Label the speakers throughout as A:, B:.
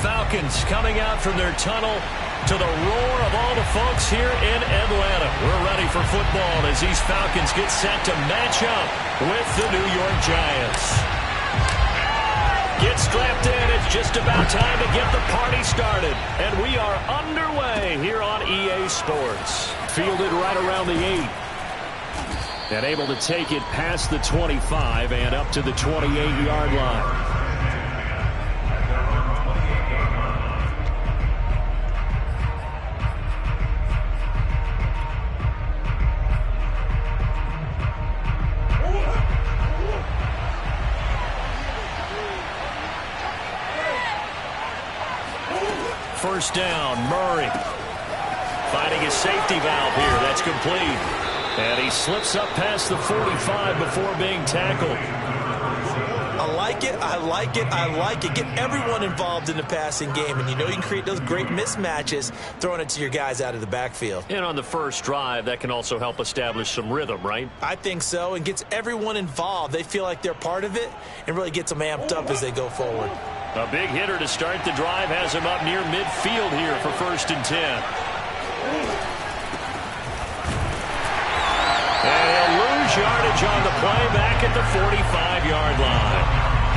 A: Falcons coming out from their tunnel to the roar of all the folks here in Atlanta. We're ready for football as these Falcons get set to match up with the New York Giants. Get strapped in. It's just about time to get the party started. And we are underway here on EA Sports. Fielded right around the 8. And able to take it past the 25 and up to the 28-yard line. First down, Murray. Finding his safety valve here. That's complete. And he slips up past the 45 before being tackled.
B: I like it, I like it, I like it. Get everyone involved in the passing game, and you know you can create those great mismatches throwing it to your guys out of the backfield.
A: And on the first drive, that can also help establish some rhythm, right?
B: I think so, and gets everyone involved. They feel like they're part of it and really gets them amped up as they go forward.
A: A big hitter to start the drive has him up near midfield here for 1st and 10. And he'll lose yardage on the play back at the 45-yard line.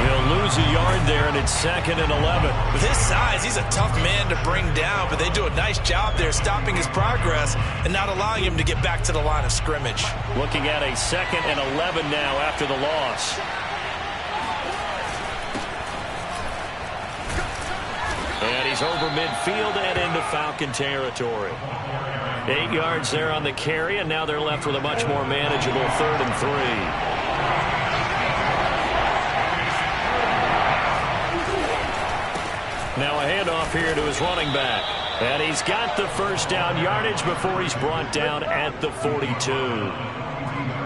A: He'll lose a yard there, and it's 2nd and 11.
B: With his size, he's a tough man to bring down, but they do a nice job there stopping his progress and not allowing him to get back to the line of scrimmage.
A: Looking at a 2nd and 11 now after the loss. And he's over midfield and into Falcon territory. 8 yards there on the carry, and now they're left with a much more manageable 3rd and 3. Now a handoff here to his running back. And he's got the first down yardage before he's brought down at the 42.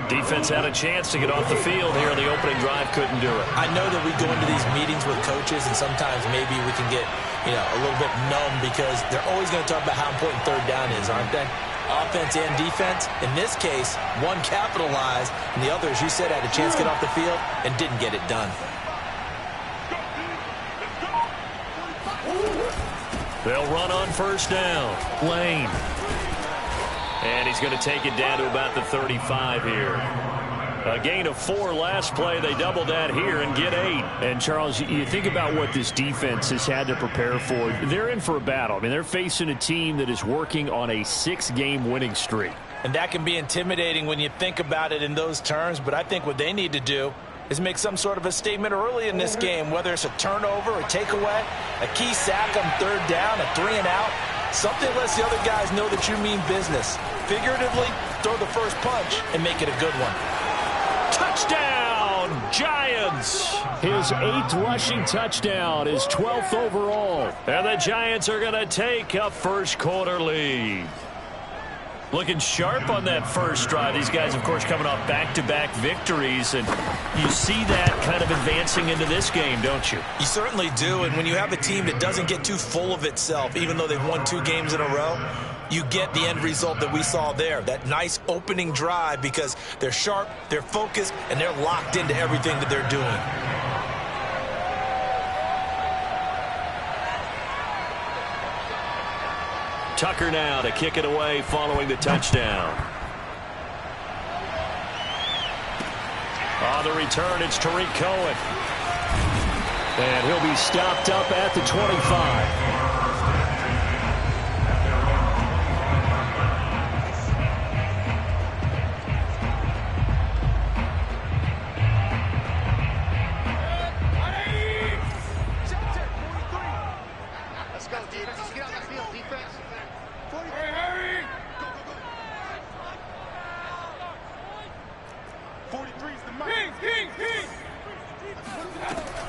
A: Defense had a chance to get off the field here. The opening drive couldn't do it.
B: I know that we go into these meetings with coaches, and sometimes maybe we can get, a little bit numb because they're always going to talk about how important 3rd down is, aren't they? Offense and defense. In this case, one capitalized, and the other, as you said, had a chance to get off the field and didn't get it done.
A: They'll run on first down. Lane. And he's going to take it down to about the 35 here. A gain of 4 last play. They double that here and get 8. And, Charles, you think about what this defense has had to prepare for. They're in for a battle. I mean, they're facing a team that is working on a 6-game winning streak.
B: And that can be intimidating when you think about it in those terms. But I think what they need to do is make some sort of a statement early in this game, whether it's a turnover, a takeaway, a key sack on 3rd down, a 3-and-out. Something lets the other guys know that you mean business. Figuratively, throw the first punch and make it a good one.
A: Touchdown, Giants! His 8th rushing touchdown, his 12th overall. And the Giants are going to take a first-quarter lead. Looking sharp on that first drive. These guys, of course, coming off back-to-back victories, and you see that kind of advancing into this game, don't you?
B: You certainly do, and when you have a team that doesn't get too full of itself, even though they've won 2 games in a row, you get the end result that we saw there, that nice opening drive, because they're sharp, they're focused, and they're locked into everything that they're doing.
A: Tucker now to kick it away following the touchdown. On the return, it's Tariq Cohen. And he'll be stopped up at the 25.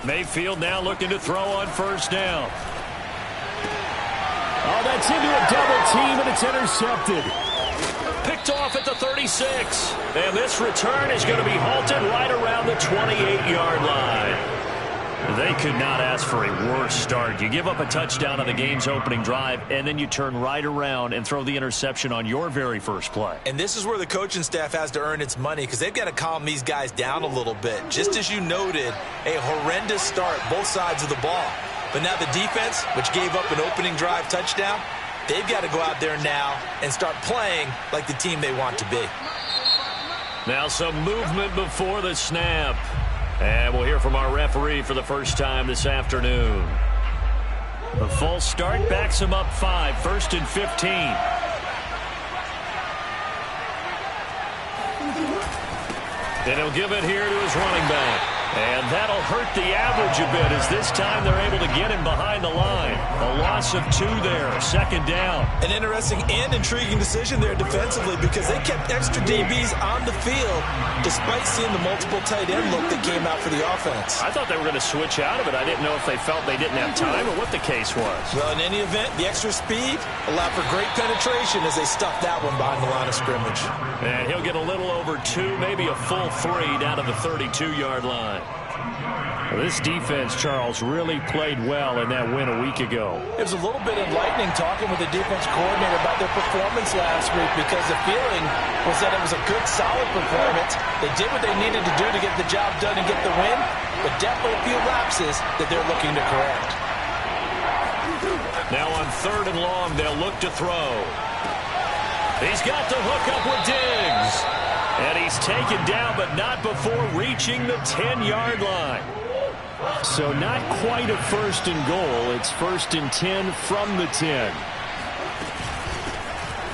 A: Mayfield now looking to throw on first down. Oh, that's into a double team, and it's intercepted. Picked off at the 36. And this return is going to be halted right around the 28-yard line. They could not ask for a worse start. You give up a touchdown on the game's opening drive, and then you turn right around and throw the interception on your very first play.
B: And this is where the coaching staff has to earn its money, because they've got to calm these guys down a little bit. Just as you noted, a horrendous start, both sides of the ball. But now the defense, which gave up an opening drive touchdown, they've got to go out there now and start playing like the team they want to be.
A: Now some movement before the snap. And we'll hear from our referee for the first time this afternoon. The false start backs him up 5, 1st and 15. And he'll give it here to his running back. And that'll hurt the average a bit as this time they're able to get him behind the line. A loss of 2 there, 2nd down.
B: An interesting and intriguing decision there defensively because they kept extra DBs on the field despite seeing the multiple tight end look that came out for the offense.
A: I thought they were going to switch out of it. I didn't know if they felt they didn't have time or what the case was.
B: Well, in any event, the extra speed allowed for great penetration as they stuffed that one behind the line of scrimmage.
A: And he'll get a little over 2, maybe a full 3 down to the 32-yard line. This defense, Charles, really played well in that win a week ago.
B: It was a little bit enlightening talking with the defense coordinator about their performance last week because the feeling was that it was a good, solid performance. They did what they needed to do to get the job done and get the win, but definitely a few lapses that they're looking to correct.
A: Now on 3rd and long, they'll look to throw. He's got the hook up with Diggs. And he's taken down, but not before reaching the 10-yard line. So not quite a 1st and goal. It's 1st and 10 from the 10.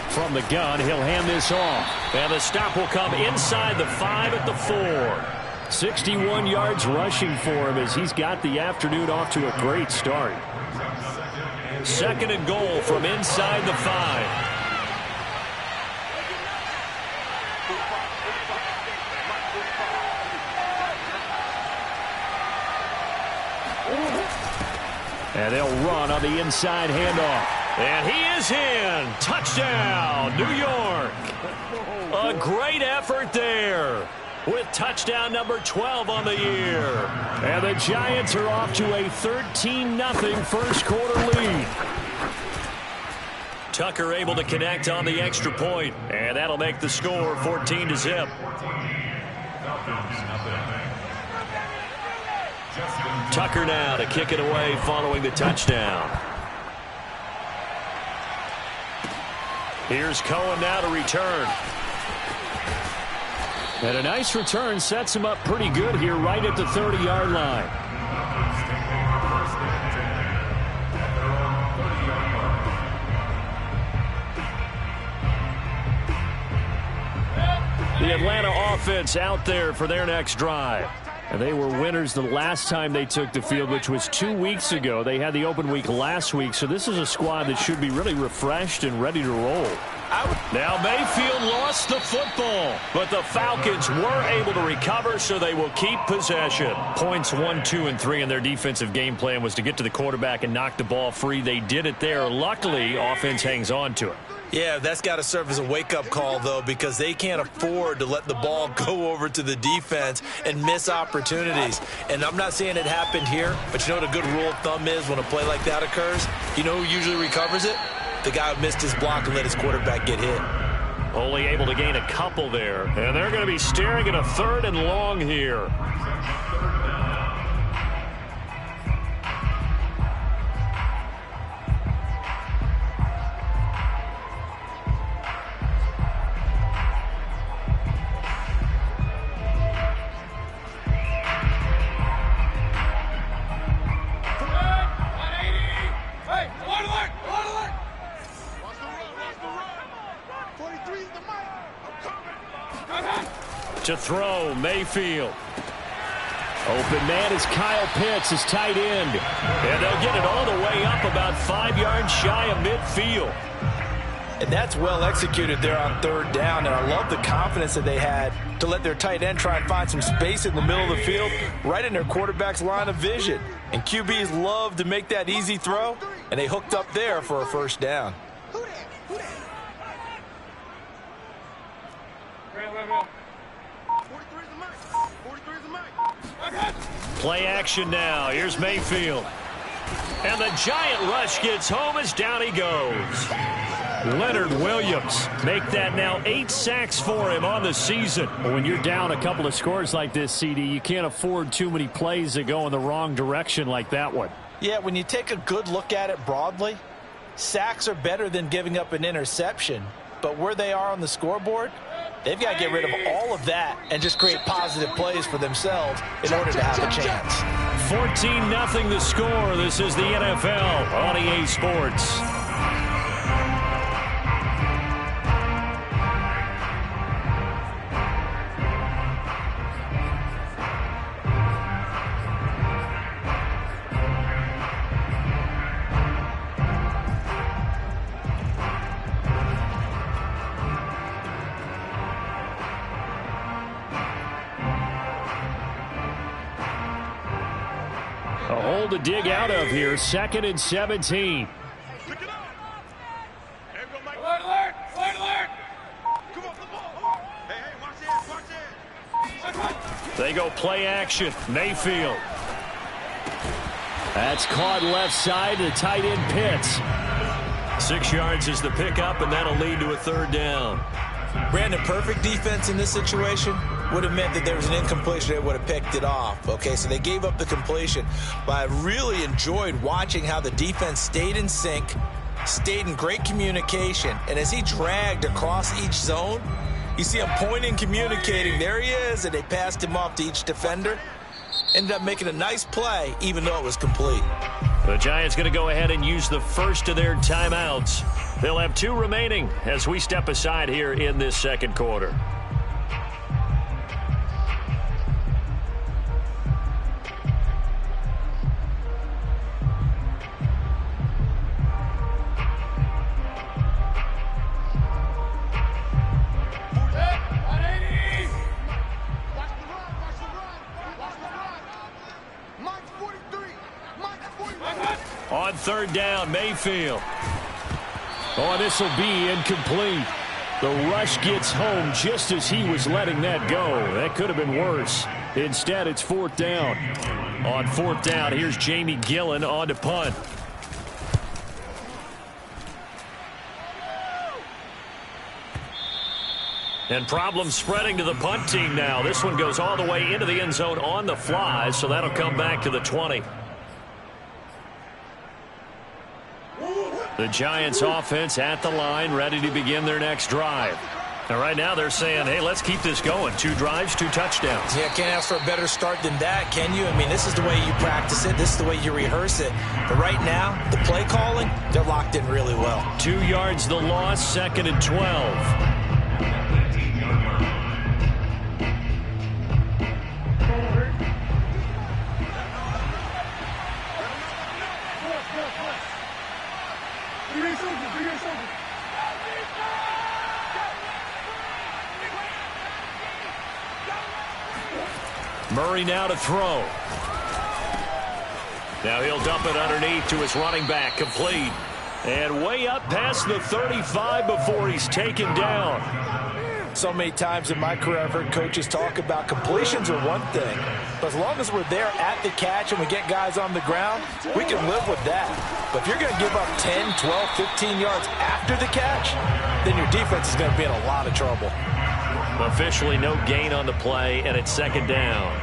A: From the gun, he'll hand this off. And the stop will come inside the 5 at the 4. 61 yards rushing for him as he's got the afternoon off to a great start. 2nd and goal from inside the 5. And they'll run on the inside handoff. And he is in. Touchdown, New York. A great effort there with touchdown number 12 on the year. And the Giants are off to a 13-0 first quarter lead. Tucker able to connect on the extra point. And that'll make the score 14-0. Tucker now to kick it away following the touchdown. Here's Cohen now to return. And a nice return sets him up pretty good here right at the 30-yard line. The Atlanta offense out there for their next drive. And they were winners the last time they took the field, which was 2 weeks ago. They had the open week last week, so this is a squad that should be really refreshed and ready to roll. Now Mayfield lost the football, but the Falcons were able to recover, so they will keep possession. Points 1, 2, and 3 in their defensive game plan was to get to the quarterback and knock the ball free. They did it there. Luckily, offense hangs on to it.
B: Yeah, that's got to serve as a wake-up call, though, because they can't afford to let the ball go over to the defense and miss opportunities. And I'm not saying it happened here, but you know what a good rule of thumb is when a play like that occurs? You know who usually recovers it? The guy who missed his block and let his quarterback get hit.
A: Only able to gain a couple there. And they're going to be staring at a 3rd and long here. To throw, Mayfield. Open man is Kyle Pitts, his tight end. And they'll get it all the way up about 5 yards shy of midfield.
B: And that's well executed there on 3rd down. And I love the confidence that they had to let their tight end try and find some space in the middle of the field, right in their quarterback's line of vision. And QBs love to make that easy throw, and they hooked up there for a 1st down.
A: Play action now. Here's Mayfield. And the giant rush gets home as down he goes. Leonard Williams make that now 8 sacks for him on the season. When you're down a couple of scores like this, CD, you can't afford too many plays that go in the wrong direction like that one.
B: Yeah, when you take a good look at it broadly, sacks are better than giving up an interception. But where they are on the scoreboard, they've got to get rid of all of that and just create positive plays for themselves in order to have a chance.
A: 14-0 the score. This is the NFL on EA Sports. A hole to dig out of here. 2nd and 17. They go play action. Mayfield. That's caught left side. The tight end Pitts. 6 yards is the pickup, and that'll lead to a 3rd down.
B: Brandon, perfect defense in this situation would have meant that there was an incompletion. They would have picked it off. Okay, so they gave up the completion. But I really enjoyed watching how the defense stayed in sync, stayed in great communication. And as he dragged across each zone, you see him pointing, communicating. There he is, and they passed him off to each defender. Ended up making a nice play, even though it was complete.
A: The Giants going to go ahead and use the first of their timeouts. They'll have 2 remaining as we step aside here in this 2nd quarter. On 3rd down, Mayfield. Oh, this will be incomplete. The rush gets home just as he was letting that go. That could have been worse. Instead, it's 4th down. On 4th down, here's Jamie Gillen on to punt. And problems spreading to the punt team now. This one goes all the way into the end zone on the fly, so that'll come back to the 20. The Giants offense at the line, ready to begin their next drive. And right now they're saying, hey, let's keep this going. 2 drives, 2 touchdowns.
B: Yeah, can't ask for a better start than that, can you? I mean, this is the way you practice it. This is the way you rehearse it. But right now, the play calling, they're locked in really well.
A: 2 yards the loss, 2nd and 12. Murray now to throw. Now he'll dump it underneath to his running back, complete. And way up past the 35 before he's taken down.
B: So many times in my career I've heard coaches talk about completions are one thing, but as long as we're there at the catch and we get guys on the ground, we can live with that. But if you're going to give up 10, 12, 15 yards after the catch, then your defense is going to be in a lot of trouble.
A: Officially no gain on the play, and it's 2nd down.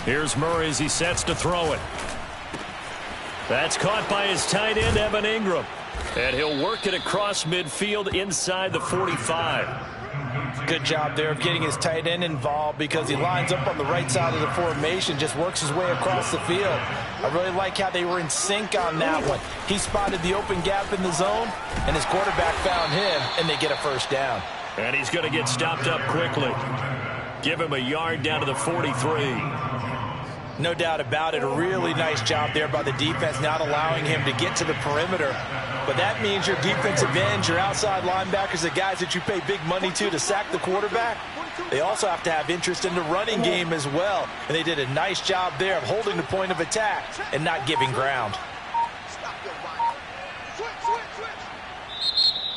A: Here's Murray as he sets to throw it. That's caught by his tight end, Evan Ingram. And he'll work it across midfield inside the 45.
B: Good job there of getting his tight end involved because he lines up on the right side of the formation, just works his way across the field. I really like how they were in sync on that one. He spotted the open gap in the zone, and his quarterback found him, and they get a 1st down.
A: And he's going to get stopped up quickly. Give him a yard down to the 43.
B: No doubt about it. A really nice job there by the defense, not allowing him to get to the perimeter. But that means your defensive ends, your outside linebackers, the guys that you pay big money to sack the quarterback, they also have to have interest in the running game as well. And they did a nice job there of holding the point of attack and not giving ground.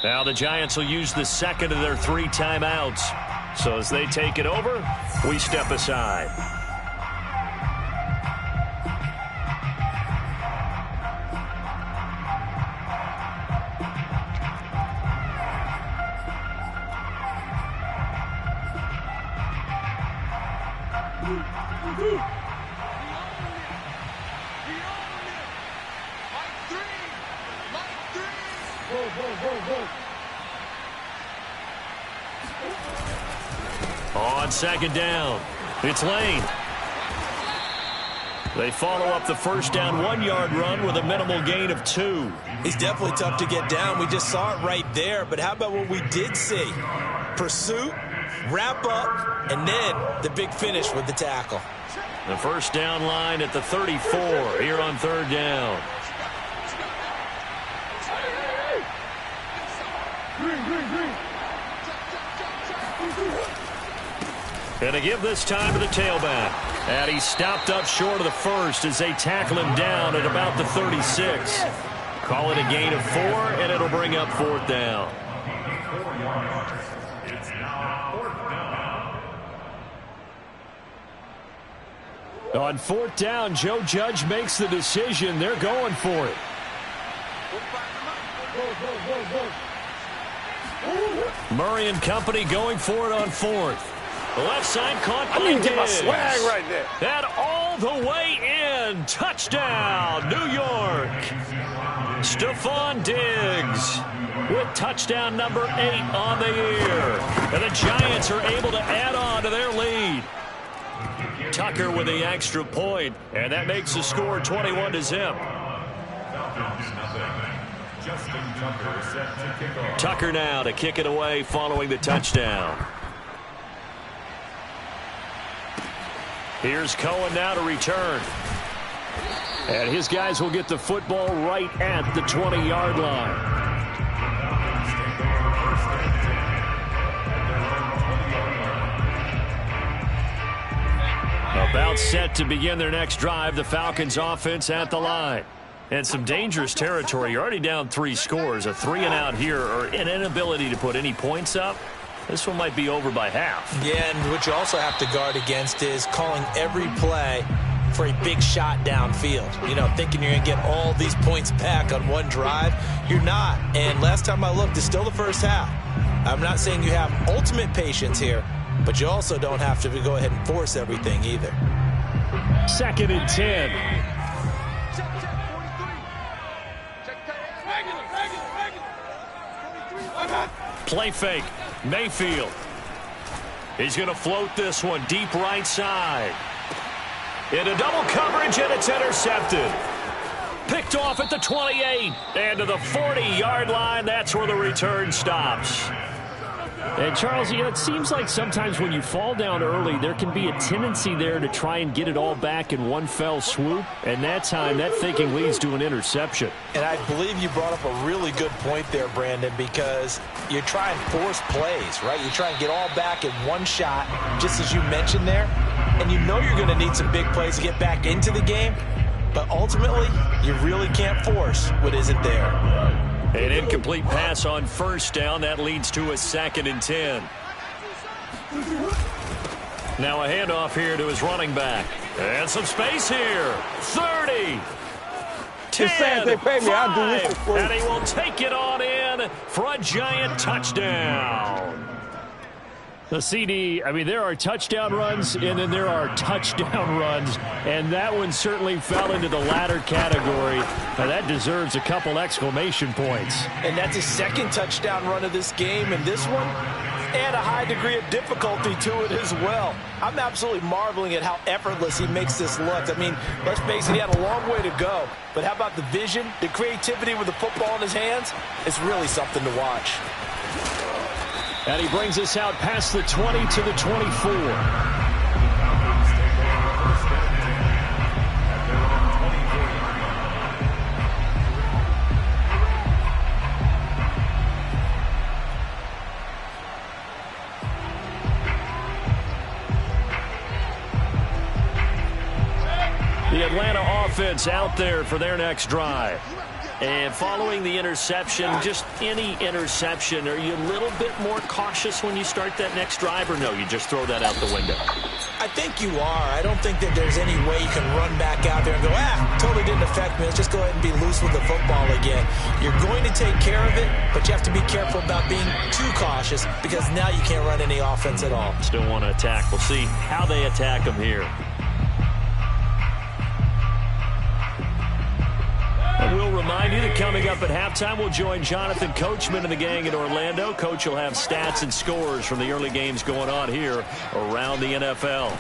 A: Now the Giants will use the 2nd of their 3 timeouts. So as they take it over, we step aside. On second down, it's Lane. They follow up the first down 1-yard run with a minimal gain of 2.
B: He's definitely tough to get down. We just saw it right there. But how about what we did see? Pursuit, wrap up, and then the big finish with the tackle.
A: The first down line at the 34 here on third down. And a give this time to the tailback. And he's stopped up short of the first as they tackle him down at about the 36. Call it a gain of 4, and it'll bring up fourth down. On fourth down, Joe Judge makes the decision. They're going for it. Murray and company going for it on fourth. The left side caught by Diggs.
C: Get my swag right there.
A: And all the way in. Touchdown, New York. Stephon Diggs with touchdown number 8 on the year. And the Giants are able to add on to their lead. Tucker with the extra point, and that makes the score 21-0. Tucker now to kick it away following the touchdown. Here's Cohen now to return. And his guys will get the football right at the 20-yard line. About set to begin their next drive, the Falcons offense at the line. And some dangerous territory. You're already down 3 scores. A 3-and-out here or an inability to put any points up. This one might be over by half.
B: Yeah, and what you also have to guard against is calling every play for a big shot downfield. You know, thinking you're going to get all these points back on one drive. You're not. And last time I looked, it's still the first half. I'm not saying you have ultimate patience here, but you also don't have to go ahead and force everything either.
A: 2nd and 10. Play fake. Mayfield. He's going to float this one deep right side. Into double coverage, and it's intercepted. Picked off at the 28. And to the 40-yard line, that's where the return stops. And, Charles, you know, it seems like sometimes when you fall down early, there can be a tendency there to try and get it all back in one fell swoop. And that time, that thinking leads to an interception.
B: And I believe you brought up a really good point there, Brandon, because you try and force plays, right? You try and get all back in one shot, just as you mentioned there. And you know you're going to need some big plays to get back into the game. But ultimately, you really can't force what isn't there.
A: An incomplete pass on first down. That leads to a 2nd and 10. Now a handoff here to his running back. And some space here. 30. 10.
C: They pay me.
A: 5,
C: I'll do this for you.
A: and he will take it on in for a Giant touchdown. The CD, I mean, there are touchdown runs, and then there are touchdown runs, and that one certainly fell into the latter category. Now, that deserves a couple exclamation points.
B: And that's his 2nd touchdown run of this game, and this one, and a high degree of difficulty to it as well. I'm absolutely marveling at how effortless he makes this look. I mean, let's face it, he had a long way to go. But how about the vision, the creativity with the football in his hands? It's really something to watch.
A: And he brings us out past the 20 to the 24. The Atlanta offense out there for their next drive. And following the interception, just any interception, are you a little bit more cautious when you start that next drive, or no, you just throw that out the window?
B: I think you are. I don't think that there's any way you can run back out there and go, totally didn't affect me. Let's just go ahead and be loose with the football again. You're going to take care of it, but you have to be careful about being too cautious because now you can't run any offense at all.
A: Still want to attack. We'll see how they attack them here. And we'll remind you that coming up at halftime, we'll join Jonathan Coachman and the gang in Orlando. Coach will have stats and scores from the early games going on here around the NFL.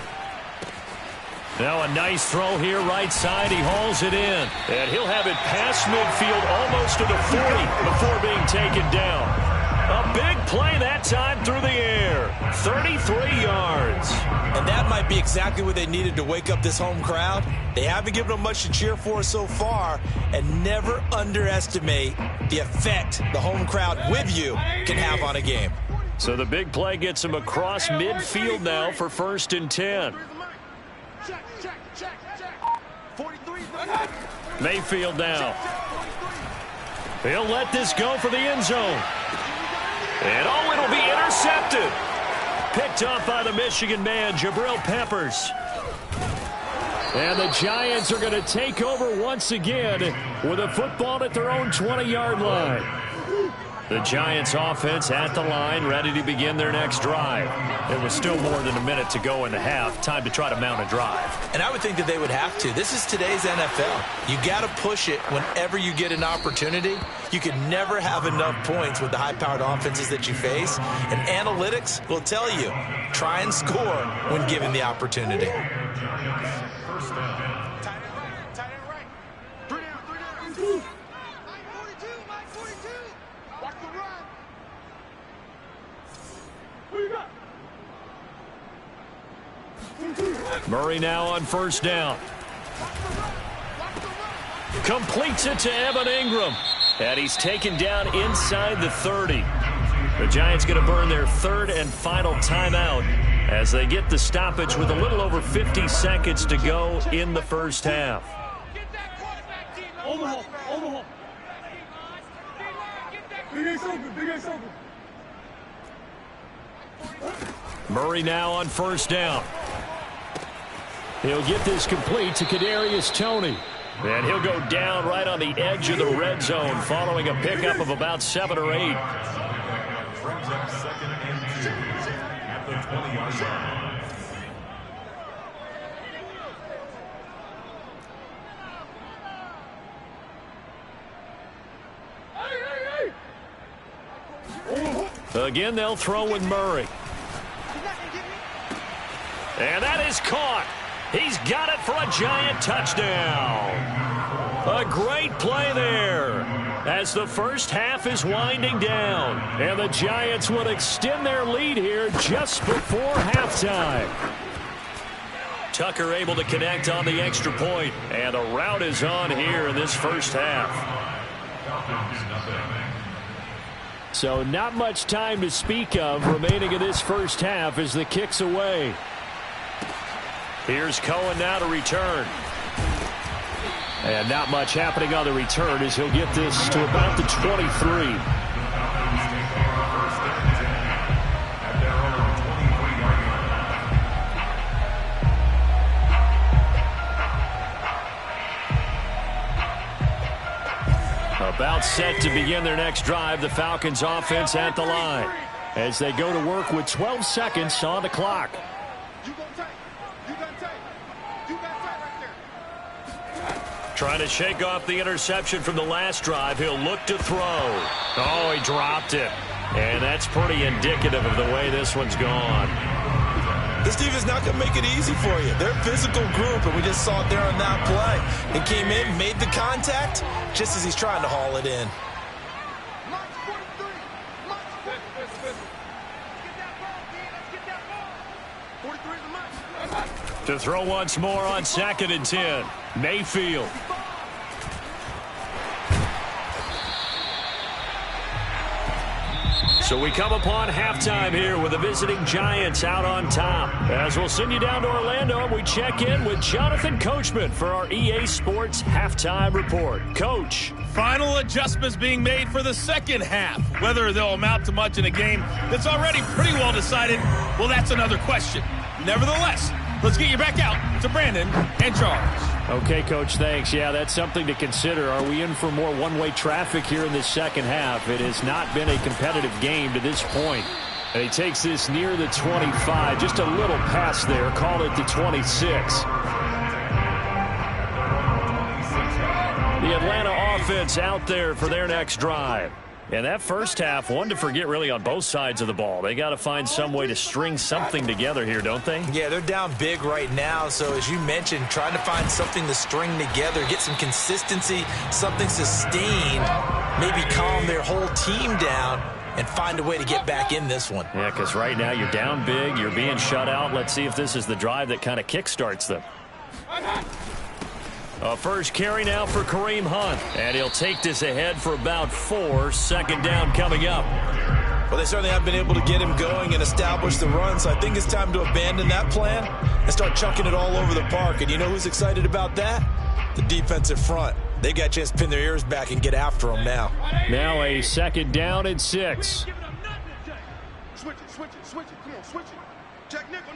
A: Now a nice throw here right side. He hauls it in. And he'll have it past midfield almost to the 40 before being taken down. A big play that time through the air. 33 yards.
B: And that might be exactly what they needed to wake up this home crowd. They haven't given them much to cheer for so far, and never underestimate the effect the home crowd with you can have on a game.
A: So the big play gets him across midfield now for 1st and 10. Mayfield now. He'll let this go for the end zone. And it'll be intercepted. Picked off by the Michigan man, Jabril Peppers. And the Giants are going to take over once again with a football at their own 20-yard line. The Giants offense at the line, ready to begin their next drive. It was still more than a minute to go in the half. Time to try to mount a drive.
B: And I would think that they would have to. This is today's NFL. You got to push it whenever you get an opportunity. You can never have enough points with the high-powered offenses that you face. And analytics will tell you, try and score when given the opportunity.
A: Murray now on 1st down. Completes it to Evan Ingram. And he's taken down inside the 30. The Giants going to burn their 3rd and final timeout as they get the stoppage with a little over 50 seconds to go in the first half. Murray now on 1st down. He'll get this complete to Kadarius Toney. And he'll go down right on the edge of the red zone following a pickup of about 7 or 8.
D: Brings up 2nd and 2 at the 20-yard line.
A: Again, they'll throw with Murray. And that is caught. He's got it for a Giant touchdown. A great play there as the first half is winding down. And the Giants will extend their lead here just before halftime. Tucker able to connect on the extra point. And the route is on here in this first half. So not much time to speak of remaining in this first half as the kick's away. Here's Cohen now to return. And not much happening on the return as he'll get this to about the 23. About set to begin their next drive, the Falcons offense at the line as they go to work with 12 seconds on the clock. Trying to shake off the interception from the last drive. He'll look to throw. Oh, he dropped it. And that's pretty indicative of the way this one's gone.
B: This defense is not going to make it easy for you. They're a physical group, and we just saw it there on that play. It came in, made the contact, just as he's trying to haul it in.
A: To throw once more on 2nd and 10. Mayfield. So we come upon halftime here with the visiting Giants out on top. As we'll send you down to Orlando, and we check in with Jonathan Coachman for our EA Sports Halftime Report. Coach.
E: Final adjustments being made for the second half. Whether they'll amount to much in a game that's already pretty well decided, well, that's another question. Nevertheless, let's get you back out to Brandon and Charles.
A: Okay, Coach, thanks. Yeah, that's something to consider. Are we in for more one-way traffic here in this second half? It has not been a competitive game to this point. And he takes this near the 25. Just a little pass there. Call it the 26. The Atlanta offense out there for their next drive. And that first half, one to forget really on both sides of the ball. They got to find some way to string something together here, don't they?
B: Yeah, they're down big right now. So as you mentioned, trying to find something to string together, get some consistency, something sustained, maybe calm their whole team down and find a way to get back in this one.
A: Yeah, because right now you're down big, you're being shut out. Let's see if this is the drive that kind of kickstarts them. A first carry now for Kareem Hunt. And he'll take this ahead for about 4. Second down coming up.
B: Well, they certainly have been able to get him going and establish the run, so I think it's time to abandon that plan and start chucking it all over the park. And you know who's excited about that? The defensive front. They got a chance to pin their ears back and get after him now.
A: Now a second down and 6.
C: Switch it. Come on, switch it. Check nickel.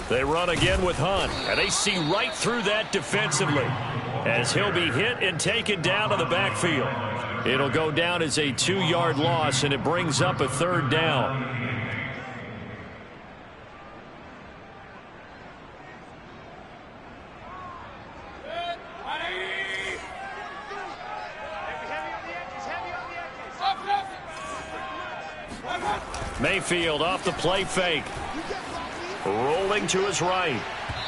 A: They run again with Hunt, and they see right through that defensively as he'll be hit and taken down to the backfield. It'll go down as a 2-yard loss, and it brings up a third down. Mayfield off the play fake. Rolling to his right.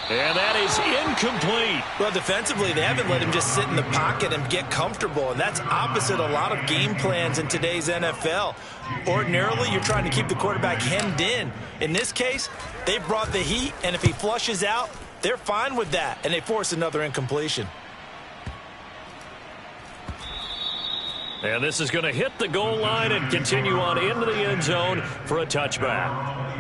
A: And that is incomplete.
B: Well, defensively, they haven't let him just sit in the pocket and get comfortable, and that's opposite a lot of game plans in today's NFL. Ordinarily, you're trying to keep the quarterback hemmed in. In this case, they brought the heat, and if he flushes out, they're fine with that, and they force another incompletion.
A: And this is going to hit the goal line and continue on into the end zone for a touchback.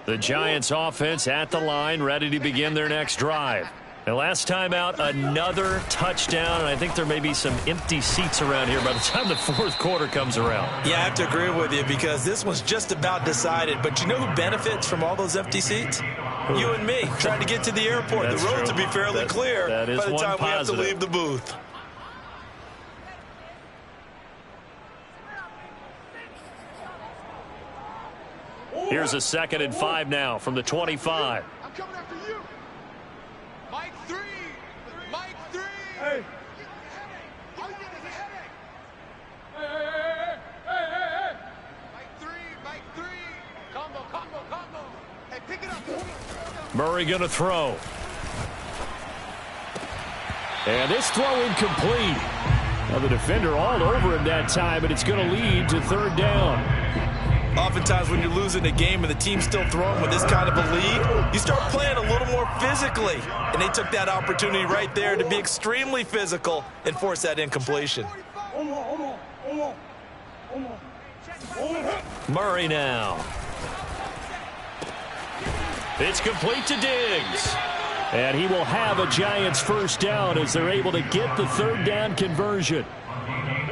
A: The Giants offense at the line, ready to begin their next drive. And last time out, another touchdown, and I think there may be some empty seats around here by the time the fourth quarter comes around.
B: Yeah, I have to agree with you because this one's just about decided. But you know who benefits from all those empty seats? You and me, trying to get to the airport.
A: That's
B: the roads
A: true.
B: will be fairly clear
A: that is
B: by the time
A: one
B: we have to
A: positive.
B: leave the booth.
A: Here's a 2nd and 5 now from the 25.
C: I'm coming after you. Mike 3. Hey. Mike 3. Combo. Hey, pick it up.
A: Murray going to throw. And this throw incomplete. Well, the defender all over him that time, and it's going to lead to third down.
B: Oftentimes when you're losing a game and the team's still throwing with this kind of a lead, you start playing a little more physically. And they took that opportunity right there to be extremely physical and force that incompletion.
A: Murray now. It's complete to Diggs. And he will have a Giants first down as they're able to get the third down conversion.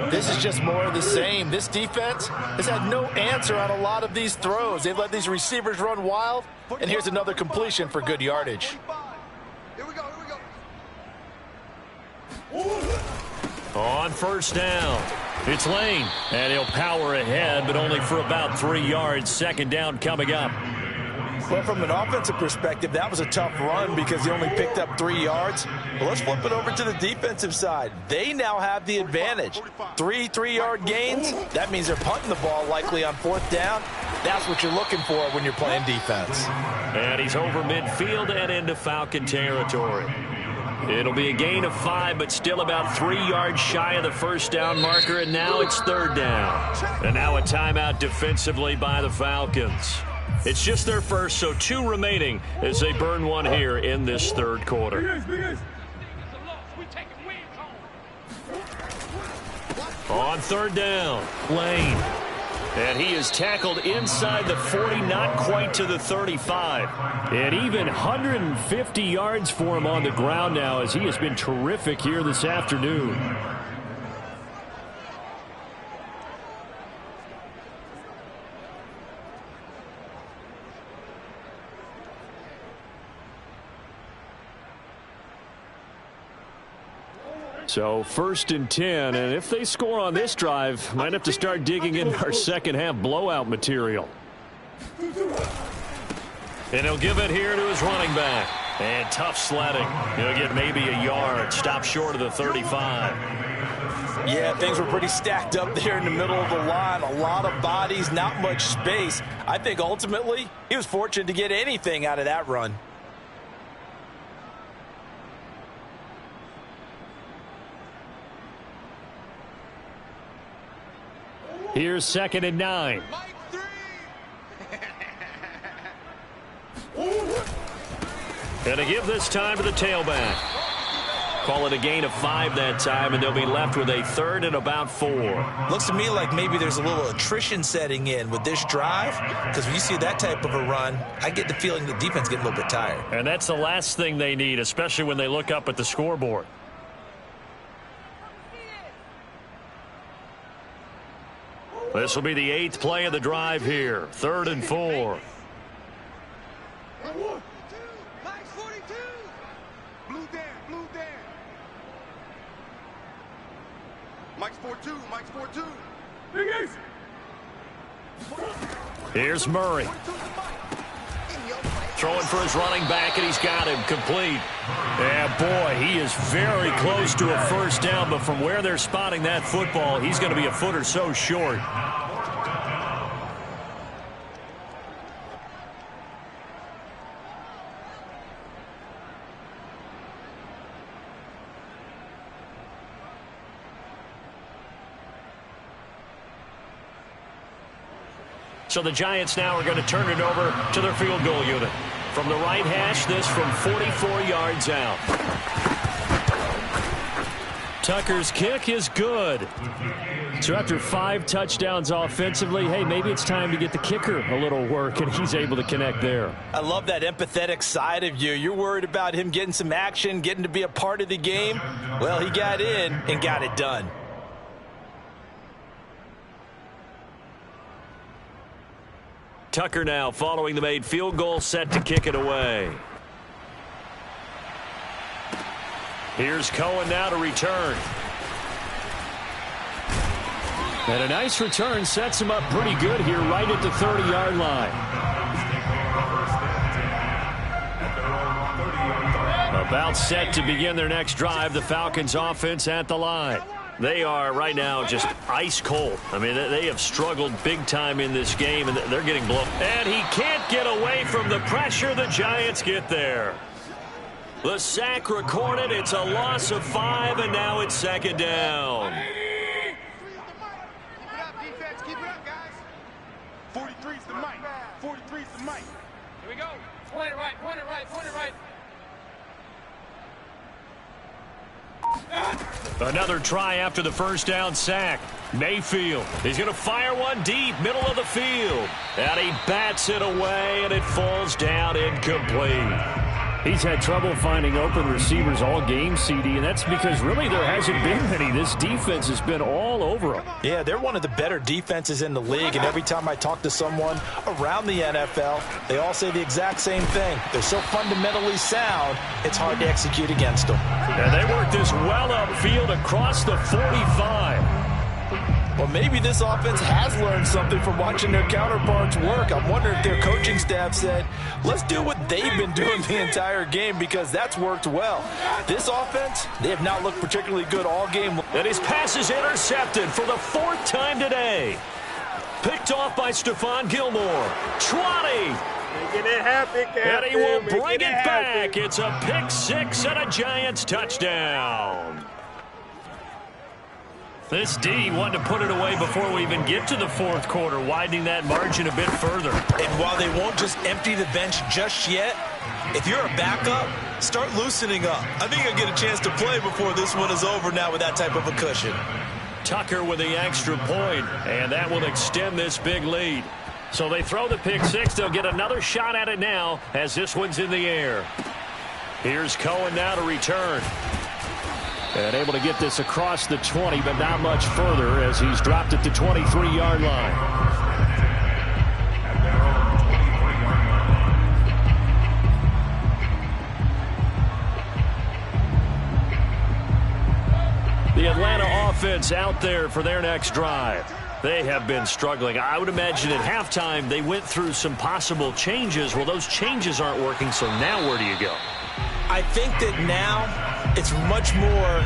B: This is just more of the same. This defense has had no answer on a lot of these throws. They've let these receivers run wild, and here's another completion for good yardage.
C: Here we go.
A: On first down, it's Lane, and he'll power ahead, but only for about 3 yards. Second down coming up.
B: Well, from an offensive perspective, that was a tough run because he only picked up 3 yards. But let's flip it over to the defensive side. They now have the advantage. 3 3-yard gains. That means they're punting the ball likely on fourth down. That's what you're looking for when you're playing defense.
A: And he's over midfield and into Falcon territory. It'll be a gain of 5, but still about 3 yards shy of the first down marker, and now it's third down. And now a timeout defensively by the Falcons. It's just their first, so 2 remaining as they burn one here in this third quarter. On third down, Lane. And he is tackled inside the 40, not quite to the 35. And even 150 yards for him on the ground now, as he has been terrific here this afternoon. So 1st and 10, and if they score on this drive, might have to start digging into our second half blowout material. And he'll give it here to his running back. And tough sledding. He'll get maybe a yard, stop short of the 35.
B: Yeah, things were pretty stacked up there in the middle of the line. A lot of bodies, not much space. I think ultimately he was fortunate to get anything out of that run.
A: Here's 2nd and 9. And to give this time to the tailback. Call it a gain of 5 that time, and they'll be left with a 3rd and about 4.
B: Looks to me like maybe there's a little attrition setting in with this drive, because when you see that type of a run, I get the feeling the defense getting a little bit tired.
A: And that's the last thing they need, especially when they look up at the scoreboard. This will be the 8th play of the drive here. 3rd and 4.
C: Mike's 42. Blue down, blue down. Mike's 4-2, Mike's 4-2.
A: Here's Murray. Throwing for his running back, and he's got him complete. Yeah, boy, he is very close to a first down, but from where they're spotting that football, he's going to be a foot or so short. So the Giants now are going to turn it over to their field goal unit. From the right hash, this from 44 yards out. Tucker's kick is good. So after 5 touchdowns offensively, hey, maybe it's time to get the kicker a little work, and he's able to connect there.
B: I love that empathetic side of you. You're worried about him getting some action, getting to be a part of the game. Well, he got in and got it done.
A: Tucker now following the made field goal, set to kick it away. Here's Cohen now to return. And a nice return sets him up pretty good here right at the 30-yard line. About set to begin their next drive. The Falcons offense at the line. They are right now just ice cold. I mean, they have struggled big time in this game, and they're getting blown. And he can't get away from the pressure. The Giants get there. The sack recorded. It's a loss of 5, and now it's 2nd down.
C: Keep it up, defense. Keep it up, guys. 43's the mic. 43's the mic. Here we go. Point it right, point it right, point it right.
A: Another try after the first down sack. Mayfield, he's going to fire one deep, middle of the field. And he bats it away, and it falls down incomplete. He's had trouble finding open receivers all game, CD, and that's because really there hasn't been many. This defense has been all over them.
B: Yeah, they're one of the better defenses in the league, and every time I talk to someone around the NFL, they all say the exact same thing. They're so fundamentally sound, it's hard to execute against them.
A: And they work this well upfield across the 45.
B: Well, maybe this offense has learned something from watching their counterparts work. I'm wondering if their coaching staff said, let's do what they've been doing the entire game, because that's worked well. This offense, they have not looked particularly good all game.
A: And his pass is intercepted for the 4th time today. Picked off by Stephon Gilmore. 20,
C: Making it happen, Captain.
A: And he will bring it back. It's a pick six and a Giants touchdown. This D wanted to put it away before we even get to the fourth quarter, widening that margin a bit further.
B: And while they won't just empty the bench just yet, if you're a backup, start loosening up. I think you'll get a chance to play before this one is over now with that type of a cushion.
A: Tucker with the extra point, and that will extend this big lead. So they throw the pick six. They'll get another shot at it now as this one's in the air. Here's Cohen now to return. And able to get this across the 20, but not much further as he's dropped it to 23-yard line. The Atlanta offense out there for their next drive. They have been struggling. I would imagine at halftime they went through some possible changes. Well, those changes aren't working, so now where do you go?
B: I think that now it's much more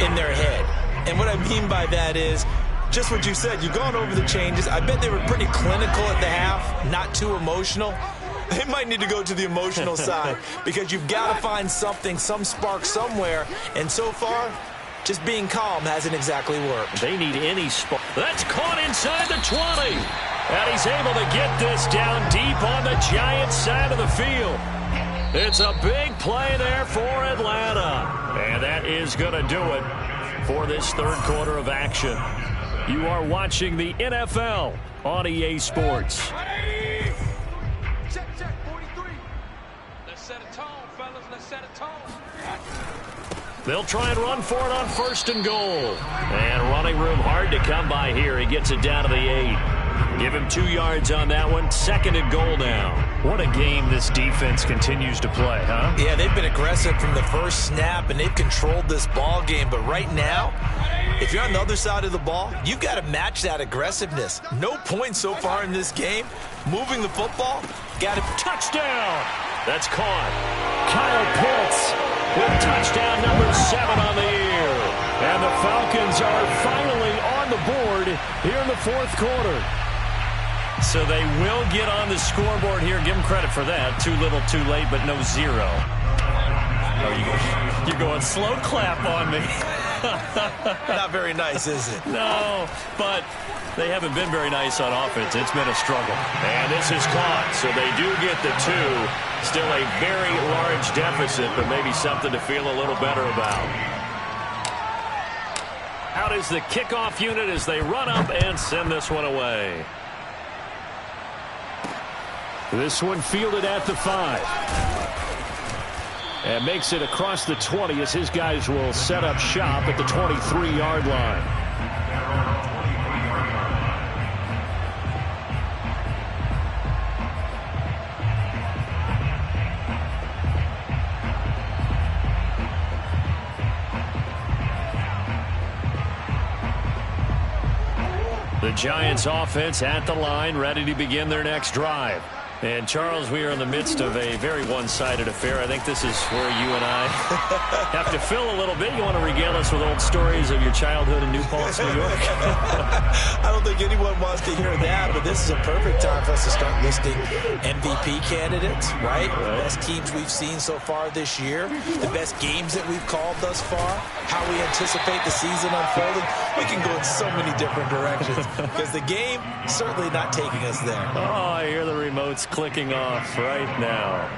B: in their head. And what I mean by that is just what you said. You've gone over the changes. I bet they were pretty clinical at the half, not too emotional. They might need to go to the emotional side because you've got to find something, some spark somewhere. And so far, just being calm hasn't exactly worked.
A: They need any spark. That's caught inside the 20. And he's able to get this down deep on the Giants side of the field. It's a big play there for Atlanta. And that is going to do it for this third quarter of action. You are watching the NFL on EA Sports.
C: Check, 43. Let's set a tone, fellas. Let's set a tone.
A: They'll try and run for it on first and goal. And running room hard to come by here. He gets it down to the 8. Give him 2 yards on that one. Second and goal now. What a game this defense continues to play, huh?
B: Yeah, they've been aggressive from the first snap, and they've controlled this ball game. But right now, if you're on the other side of the ball, you've got to match that aggressiveness. No points so far in this game. Moving the football, got a touchdown.
A: That's caught. Kyle Pitts with touchdown number 7 on the year. And the Falcons are finally on the board here in the fourth quarter. So they will get on the scoreboard here. Give them credit for that. Too little, too late, but no 0. Oh, you're going slow clap on me.
B: Not very nice, is it?
A: No, but they haven't been very nice on offense. It's been a struggle. And this is caught, so they do get the 2. Still a very large deficit, but maybe something to feel a little better about. Out is the kickoff unit as they run up and send this one away. This one fielded at the 5. And makes it across the 20 as his guys will set up shop at the 23-yard line. The Giants offense at the line, ready to begin their next drive. And, Charles, we are in the midst of a very one-sided affair. I think this is where you and I have to fill a little bit. You want to regale us with old stories of your childhood in New Paltz, New York?
B: I don't think anyone wants to hear that, but this is a perfect time for us to start listing MVP candidates, right? The best teams we've seen so far this year, the best games that we've called thus far, how we anticipate the season unfolding. We can go in so many different directions because the game certainly not taking us there.
A: Oh, I hear the remotes clicking off right now.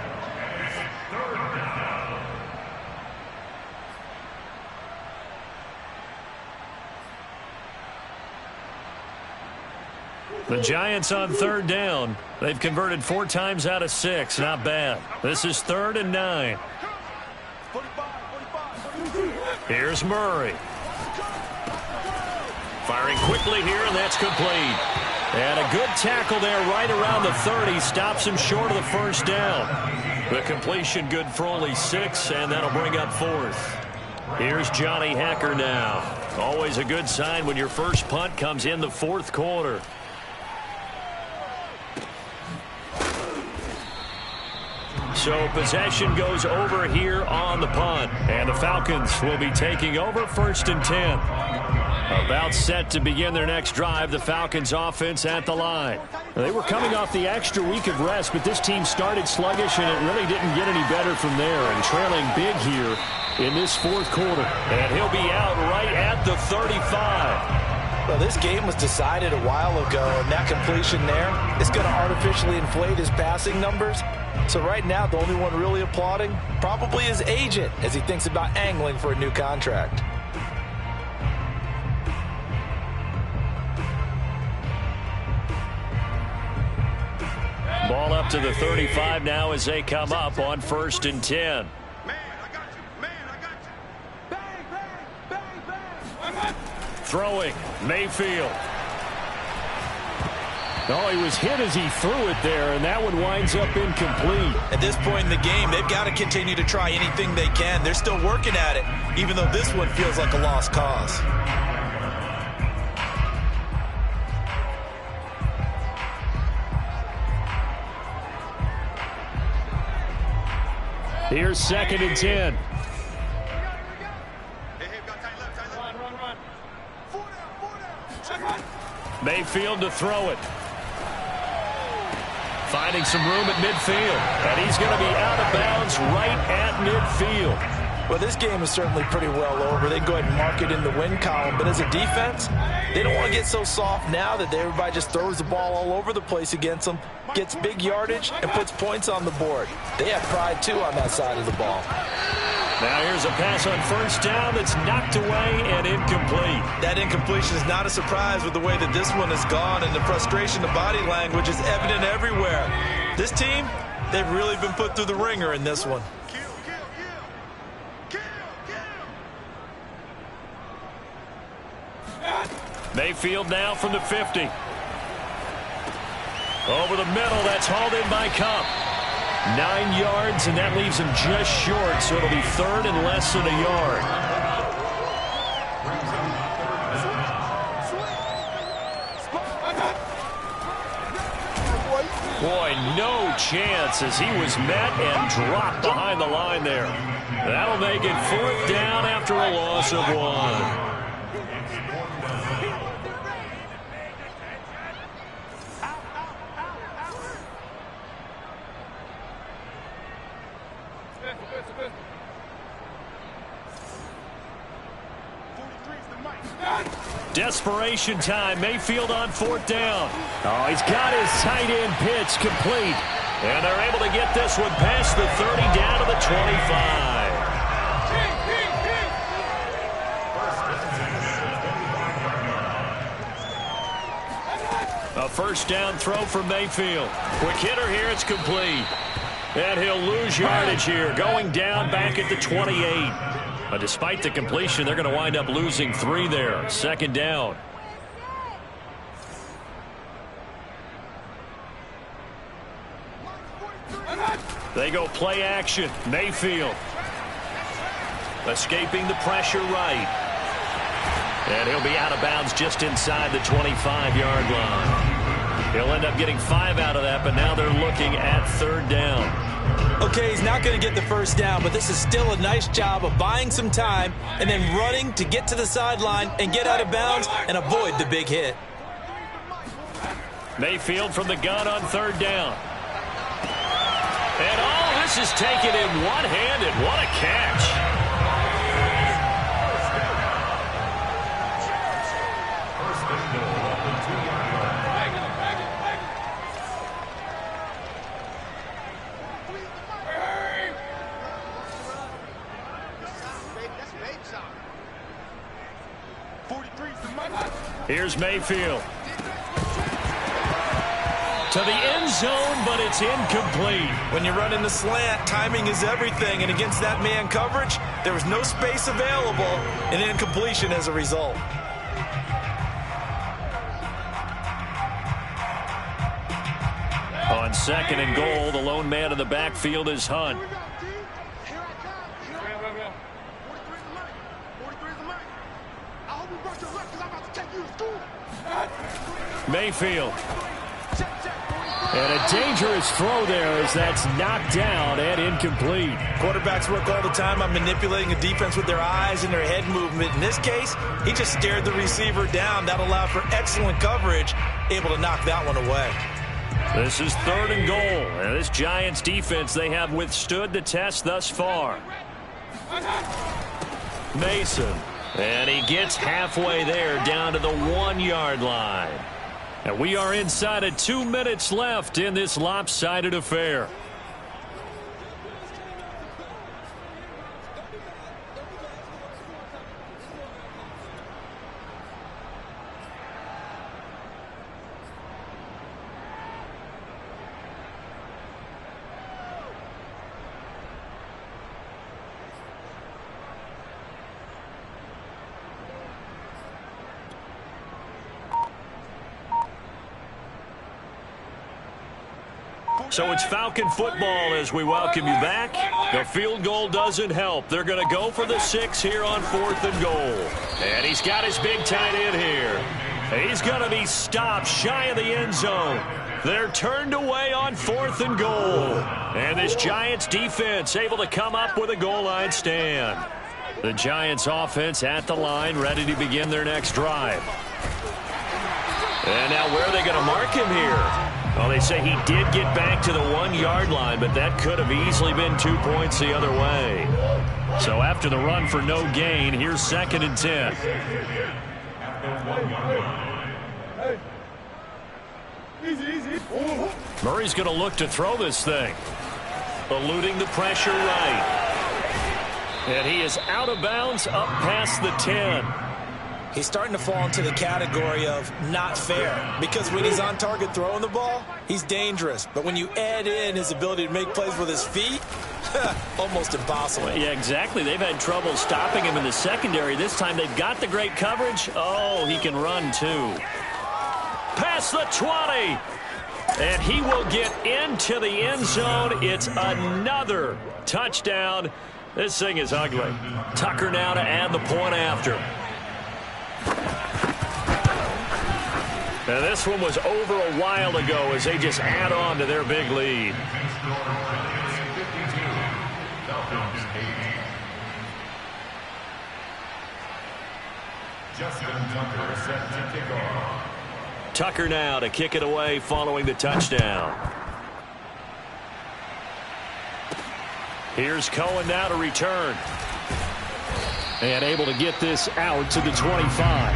A: The Giants on third down. They've converted 4 times out of 6. Not bad. This is 3rd and 9. Here's Murray. Firing quickly here, and that's complete. And a good tackle there right around the 30. Stops him short of the first down. The completion good for only 6, and that'll bring up 4th. Here's Johnny Hecker now. Always a good sign when your first punt comes in the 4th quarter. So possession goes over here on the punt. And the Falcons will be taking over 1st and 10. About set to begin their next drive, the Falcons offense at the line. They were coming off the extra week of rest, but this team started sluggish, and it really didn't get any better from there. And trailing big here in this fourth quarter. And he'll be out right at the 35.
B: Well, this game was decided a while ago, and that completion there is going to artificially inflate his passing numbers. So right now, the only one really applauding probably his agent as he thinks about angling for a new contract.
A: Ball up to the 35 now as they come up on 1st and 10.
C: Man, I got you. Man, I got you. Bang, bang, bang, bang.
A: Throwing, Mayfield. Oh, he was hit as he threw it there, and that one winds up incomplete.
B: At this point in the game, they've got to continue to try anything they can. They're still working at it, even though this one feels like a lost cause.
A: Here's 2nd and 10.
C: Hey, got tight left. Run. 4 down.
A: Mayfield to throw it. Finding some room at midfield. And he's going to be out of bounds right at midfield.
B: Well, this game is certainly pretty well over. They can go ahead and mark it in the win column. But as a defense, they don't want to get so soft now that everybody just throws the ball all over the place against them, gets big yardage, and puts points on the board. They have pride, too, on that side of the ball.
A: Now here's a pass on 1st down that's knocked away and incomplete.
B: That incompletion is not a surprise with the way that this one has gone, and the frustration, the body language is evident everywhere. This team, they've really been put through the ringer in this one.
A: Mayfield now from the 50. Over the middle, that's hauled in by Cup. 9 yards, and that leaves him just short, so it'll be 3rd and less than a yard. Boy, no chance as he was met and dropped behind the line there. That'll make it 4th down after a loss of 1. Desperation time. Mayfield on 4th down. Oh, he's got his tight end pitch complete. And they're able to get this one past the 30 down to the 25. A 1st down throw for Mayfield. Quick hitter here. It's complete. And he'll lose yardage here. Going down back at the 28. But despite the completion, they're going to wind up losing 3 there. 2nd down. They go play action. Mayfield. Escaping the pressure right. And he'll be out of bounds just inside the 25-yard line. He'll end up getting 5 out of that, but now they're looking at 3rd down.
B: Okay, he's not going to get the 1st down, but this is still a nice job of buying some time and then running to get to the sideline and get out of bounds and avoid the big hit.
A: Mayfield from the gun on 3rd down. And all this is taken in one-handed. What a catch. Here's Mayfield. To the end zone, but it's incomplete.
B: When you run in the slant, timing is everything, and against that man coverage, there was no space available, and incompletion as a result.
A: On 2nd and goal, the lone man in the backfield is Hunt. Mayfield. And a dangerous throw there as that's knocked down and incomplete.
B: Quarterbacks work all the time on manipulating a defense with their eyes and their head movement. In this case, he just stared the receiver down. That allowed for excellent coverage, able to knock that one away.
A: This is 3rd and goal. And this Giants defense, they have withstood the test thus far. Mason. And he gets halfway there down to the 1-yard line. And we are inside of 2 minutes left in this lopsided affair. So it's Falcon football as we welcome you back. The field goal doesn't help. They're going to go for the 6 here on 4th and goal. And he's got his big tight end here. He's going to be stopped shy of the end zone. They're turned away on 4th and goal. And this Giants defense able to come up with a goal line stand. The Giants offense at the line, ready to begin their next drive. And now where are they going to mark him here? Well, they say he did get back to the 1-yard line, but that could have easily been 2 points the other way. So after the run for no gain, here's 2nd and 10. Murray's going to look to throw this thing. Eluding the pressure right. And he is out of bounds up past the 10.
B: He's starting to fall into the category of not fair, because when he's on target throwing the ball, he's dangerous. But when you add in his ability to make plays with his feet, almost impossible.
A: Yeah, exactly. They've had trouble stopping him in the secondary. This time they've got the great coverage. Oh, he can run too. Past the 20. And he will get into the end zone. It's another touchdown. This thing is ugly. Tucker now to add the point after. And this one was over a while ago as they just add on to their big lead. Tucker now to kick it away following the touchdown. Here's Cohen now to return. And able to get this out to the 25.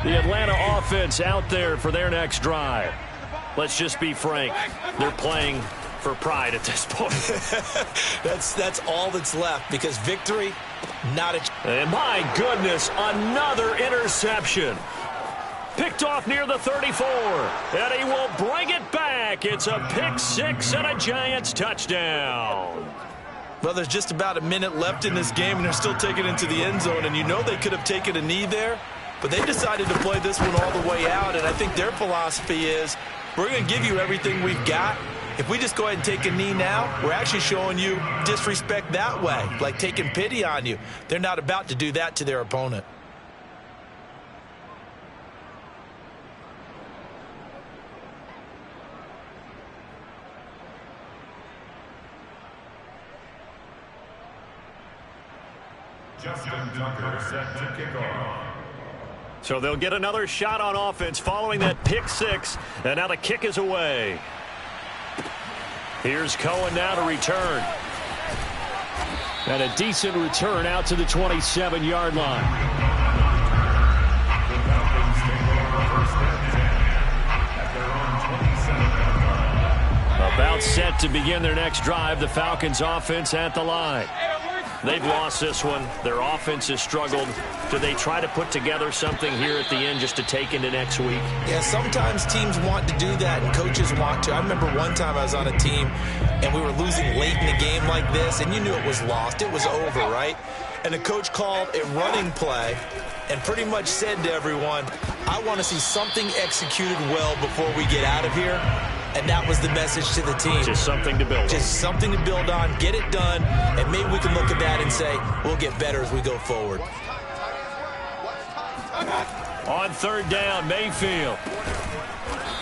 A: The Atlanta offense out there for their next drive. Let's just be frank. They're playing for pride at this point.
B: That's all that's left, because victory, not a...
A: And my goodness, another interception. Picked off near the 34. And he will bring it back. It's a pick 6 and a Giants touchdown.
B: Well, there's just about a minute left in this game, and they're still taking it into the end zone. And you know they could have taken a knee there, but they decided to play this one all the way out. And I think their philosophy is, we're going to give you everything we've got. If we just go ahead and take a knee now, we're actually showing you disrespect that way, like taking pity on you. They're not about to do that to their opponent.
D: Justin Tucker set to kick off.
A: So they'll get another shot on offense following that pick 6. And now the kick is away. Here's Cohen now to return. And a decent return out to the 27-yard line. About set to begin their next drive. The Falcons offense at the line. They've lost this one. Their offense has struggled. Do they try to put together something here at the end just to take into next week?
B: Yeah, sometimes teams want to do that and coaches want to. I remember one time I was on a team and we were losing late in the game like this, and you knew it was lost. It was over, right? And the coach called a running play and pretty much said to everyone, I want to see something executed well before we get out of here. And that was the message to the team.
A: Just something to build on.
B: Just something to build on, get it done, and maybe we can look at that and say, we'll get better as we go forward.
A: On third down, Mayfield.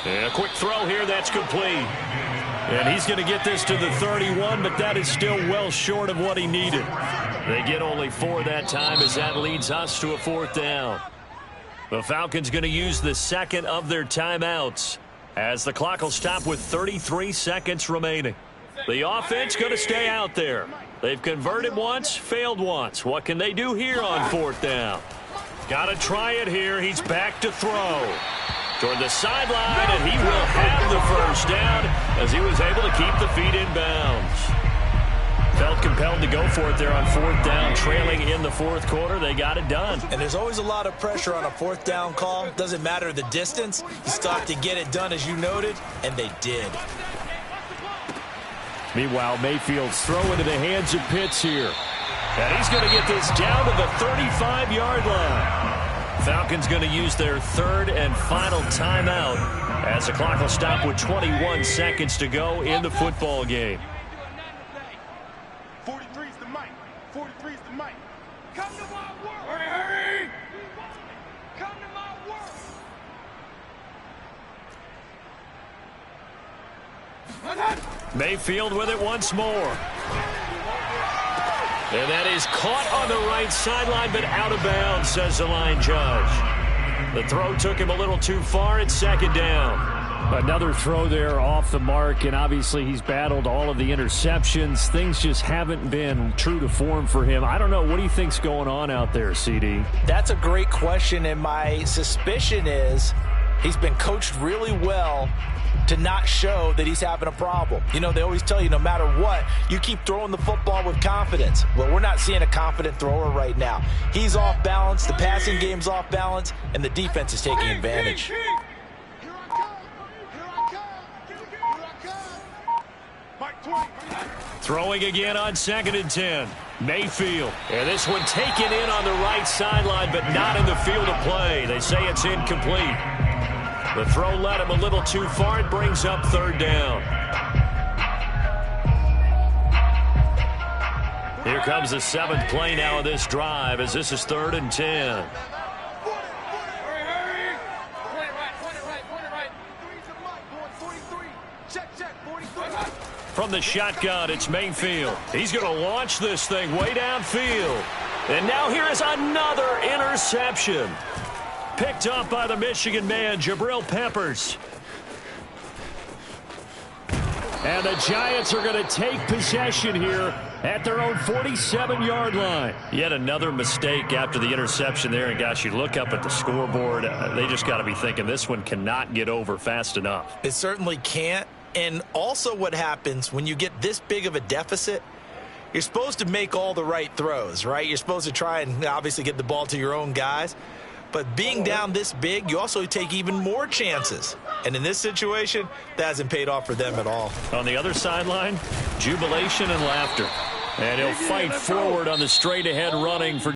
A: And a quick throw here, that's complete. And he's going to get this to the 31, but that is still well short of what he needed. They get only 4 that time as that leads us to a 4th down. The Falcons going to use the second of their timeouts as the clock will stop with 33 seconds remaining. The offense going to stay out there. They've converted once, failed once. What can they do here on 4th down? Got to try it here. He's back to throw. Toward the sideline, and he will have the first down as he was able to keep the feet in bounds. Felt compelled to go for it there on 4th down, trailing in the 4th quarter. They got it done.
B: And there's always a lot of pressure on a 4th down call. Doesn't matter the distance. You still have to get it done, as you noted, and they did.
A: Meanwhile, Mayfield's throw into the hands of Pitts here. And he's going to get this down to the 35-yard line. Falcons going to use their 3rd and final timeout as the clock will stop with 21 seconds to go in the football game.
C: 43's the mic. 43's the mic. Come to my world. Hurry. Come to my world.
A: Mayfield with it once more. And that is caught on the right sideline, but out of bounds, says the line judge. The throw took him a little too far. It's 2nd down.
F: Another throw there off the mark, and obviously he's battled all of the interceptions. Things just haven't been true to form for him. I don't know. What do you think's going on out there, CD?
B: That's a great question, and my suspicion is he's been coached really well to not show that he's having a problem. You know, they always tell you no matter what, you keep throwing the football with confidence. Well, we're not seeing a confident thrower right now. He's off balance, the passing game's off balance, and the defense is taking advantage.
C: Here I come. Here I come. Mike 20.
A: Throwing again on 2nd and 10. Mayfield. And this one taken in on the right sideline, but not in the field of play. They say it's incomplete. The throw led him a little too far. It brings up 3rd down. Here comes the 7th play now of this drive as this is 3rd and 10. From the shotgun, it's Mayfield. He's going to launch this thing way downfield. And now here is another interception. Picked up by the Michigan man, Jabril Peppers. And the Giants are going to take possession here at their own 47-yard line. Yet another mistake after the interception there. And, gosh, you look up at the scoreboard, they just got to be thinking this one cannot get over fast enough.
B: It certainly can't. And also what happens when you get this big of a deficit, you're supposed to make all the right throws, right? You're supposed to try and obviously get the ball to your own guys. But being down this big, you also take even more chances. And in this situation, that hasn't paid off for them at all.
A: On the other sideline, jubilation and laughter. And he'll fight forward on the straight-ahead running for